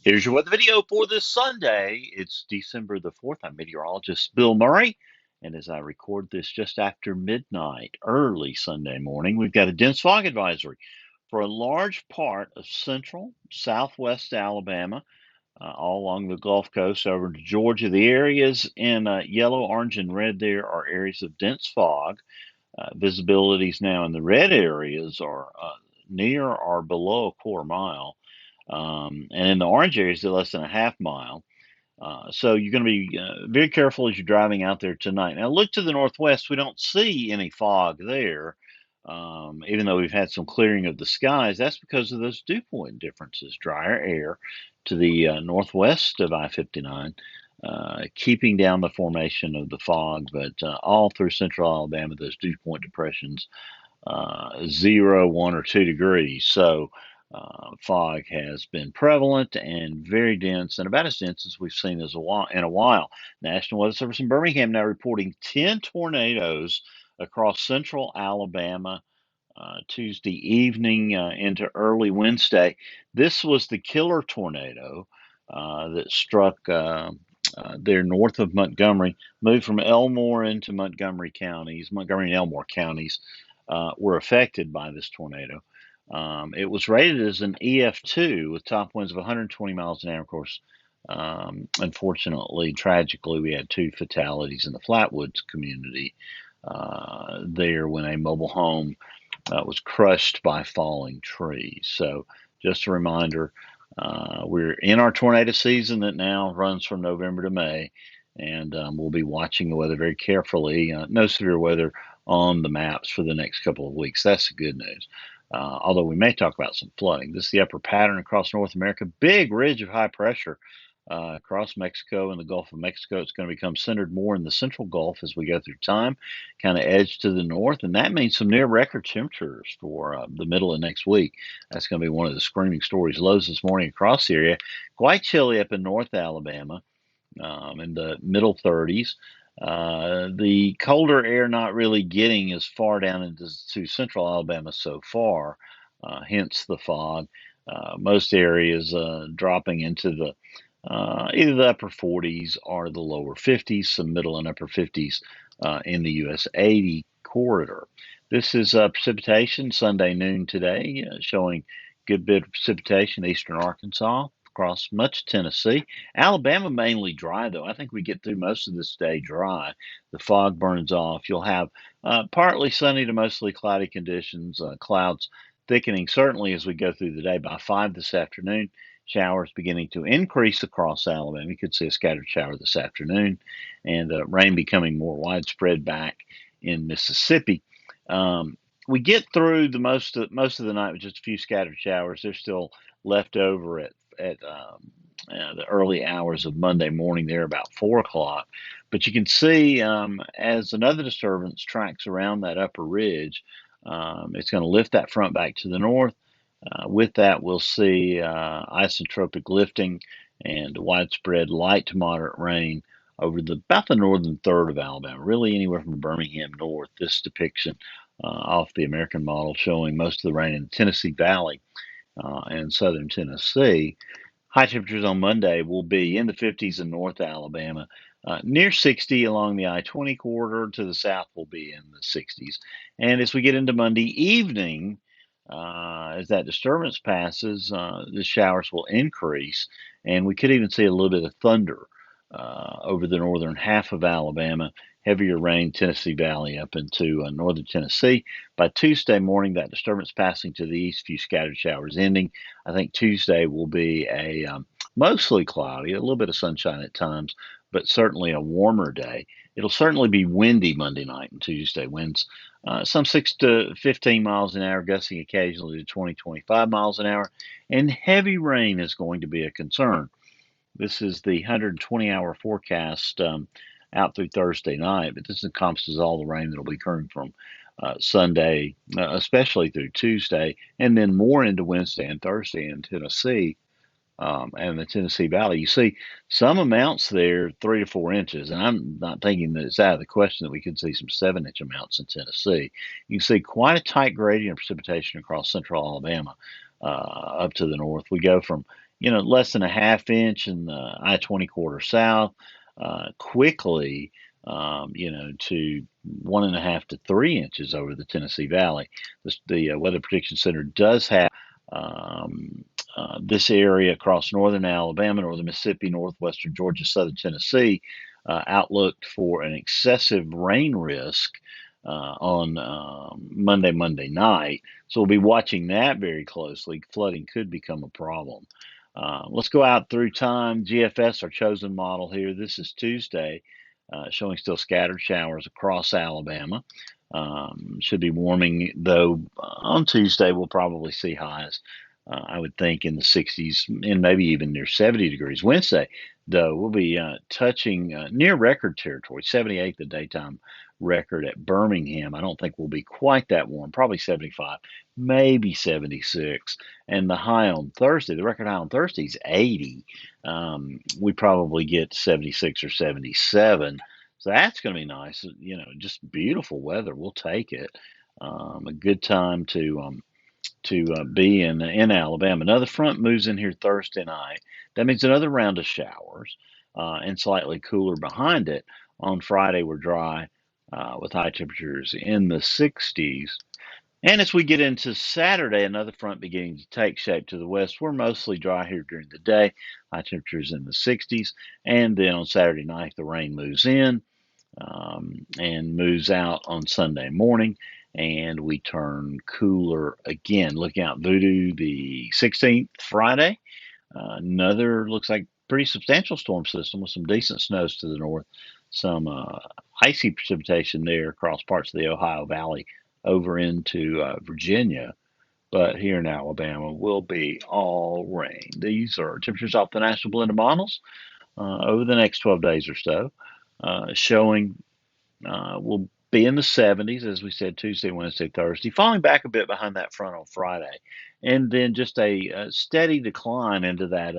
Here's your weather video for this Sunday. It's December the 4th. I'm meteorologist Bill Murray. And as I record this just after midnight, early Sunday morning, we've got a dense fog advisory for a large part of central, southwest Alabama, all along the Gulf Coast over to Georgia. The areas in yellow, orange, and red there are areas of dense fog. Visibilities now in the red areas are near or below a quarter mile. And in the orange areas, they're less than a half mile. So you're going to be very careful as you're driving out there tonight. Now, look to the northwest. We don't see any fog there, even though we've had some clearing of the skies. That's because of those dew point differences, drier air to the northwest of I-59, keeping down the formation of the fog. But all through central Alabama, those dew point depressions 0, 1, or 2 degrees. So fog has been prevalent and very dense, and about as dense as we've seen in a while. National Weather Service in Birmingham now reporting 10 tornadoes across central Alabama. Tuesday evening into early Wednesday. This was the killer tornado that struck there north of Montgomery, moved from Elmore into Montgomery counties. Montgomery and Elmore counties were affected by this tornado. It was rated as an EF2 with top winds of 120 miles an hour. Of course, unfortunately, tragically, we had 2 fatalities in the Flatwoods community there when a mobile home was crushed by falling trees. So, just a reminder, we're in our tornado season that now runs from November to May, and we'll be watching the weather very carefully. No severe weather on the maps for the next couple of weeks. That's the good news. Although we may talk about some flooding. This is the upper pattern across North America. Big ridge of high pressure across Mexico and the Gulf of Mexico. It's going to become centered more in the central Gulf as we go through time, kind of edge to the north, and that means some near record temperatures for the middle of next week. That's going to be one of the screaming stories. Lows this morning across the area, quite chilly up in North Alabama, in the middle 30s. The colder air not really getting as far down into central Alabama so far, hence the fog. Most areas dropping into the either the upper 40s or the lower 50s, some middle and upper 50s in the US 80 corridor. This is precipitation Sunday noon today, showing good bit of precipitation eastern Arkansas, across much Tennessee. Alabama mainly dry, though. I think we get through most of this day dry. The fog burns off. You'll have partly sunny to mostly cloudy conditions, clouds thickening certainly as we go through the day. By 5 this afternoon, showers beginning to increase across Alabama. You could see a scattered shower this afternoon, and rain becoming more widespread back in Mississippi. We get through the most of the night with just a few scattered showers. They're still left over at the early hours of Monday morning there about 4 o'clock. But you can see as another disturbance tracks around that upper ridge, it's going to lift that front back to the north. With that, we'll see isotropic lifting and widespread light to moderate rain over about the northern third of Alabama, really anywhere from Birmingham north. This depiction off the American model showing most of the rain in the Tennessee Valley and southern Tennessee. High temperatures on Monday will be in the 50s in North Alabama. Near 60 along the I-20 corridor. To the south will be in the 60s. And as we get into Monday evening, as that disturbance passes, the showers will increase, and we could even see a little bit of thunder over the northern half of Alabama. Heavier rain, Tennessee Valley up into northern Tennessee. By Tuesday morning, that disturbance passing to the east, few scattered showers ending. I think Tuesday will be a mostly cloudy, a little bit of sunshine at times, but certainly a warmer day. It'll certainly be windy Monday night and Tuesday. Winds some 6 to 15 miles an hour, gusting occasionally to 20, 25 miles an hour. And heavy rain is going to be a concern. This is the 120-hour forecast out through Thursday night, but this encompasses all the rain that will be occurring from Sunday, especially through Tuesday, and then more into Wednesday and Thursday in Tennessee and the Tennessee Valley. You see some amounts there, 3 to 4 inches, and I'm not thinking that it's out of the question that we could see some 7-inch amounts in Tennessee. You can see quite a tight gradient of precipitation across central Alabama. up to the north. We go from, less than a half inch in the I-20 quarter south, quickly, to 1.5 to 3 inches over the Tennessee Valley. The Weather Prediction Center does have this area across northern Alabama, northern Mississippi, northwestern Georgia, southern Tennessee, outlooked for an excessive rain risk on Monday night. So we'll be watching that very closely. Flooding could become a problem. Let's go out through time. GFS, our chosen model here. This is Tuesday, showing still scattered showers across Alabama. Should be warming, though, on Tuesday. We'll probably see highs, I would think, in the 60s and maybe even near 70 degrees. Wednesday, though, we'll be touching near record territory, 78 the daytime record at Birmingham. I don't think we'll be quite that warm, probably 75, maybe 76. And the high on Thursday, the record high on Thursday is 80. We probably get 76 or 77. So that's going to be nice. Just beautiful weather. We'll take it. A good time to be in Alabama. Another front moves in here Thursday night. That means another round of showers and slightly cooler behind it. On Friday, we're dry with high temperatures in the 60s. And as we get into Saturday, another front beginning to take shape to the west. We're mostly dry here during the day, high temperatures in the 60s. And then on Saturday night, the rain moves in and moves out on Sunday morning. And we turn cooler again. Look out, Voodoo the 16th, Friday. Another looks like pretty substantial storm system with some decent snows to the north, some icy precipitation there across parts of the Ohio Valley over into Virginia. But here in Alabama will be all rain. These are temperatures off the National Blend of Models over the next 12 days or so, showing will be in the 70s, as we said, Tuesday, Wednesday, Thursday, falling back a bit behind that front on Friday. And then just a steady decline into that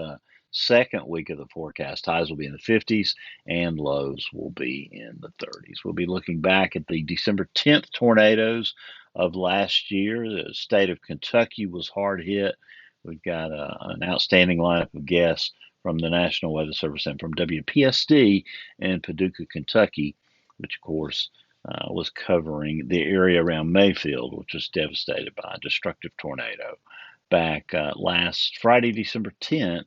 second week of the forecast. Highs will be in the 50s and lows will be in the 30s. We'll be looking back at the December 10th tornadoes of last year. The state of Kentucky was hard hit. We've got an outstanding lineup of guests from the National Weather Service and from WPSD in Paducah, Kentucky, which, of course, was covering the area around Mayfield, which was devastated by a destructive tornado back last Friday, December 10th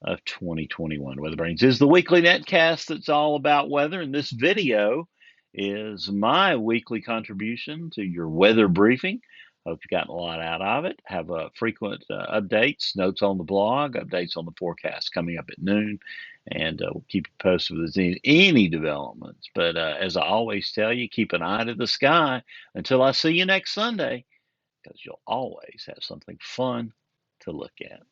of 2021. Weather Brains is the weekly netcast that's all about weather, and this video is my weekly contribution to your weather briefing. Hope you got a lot out of it. Have frequent updates, notes on the blog, updates on the forecast coming up at noon, and we'll keep you posted with any developments. But as I always tell you, keep an eye to the sky until I see you next Sunday, because you'll always have something fun to look at.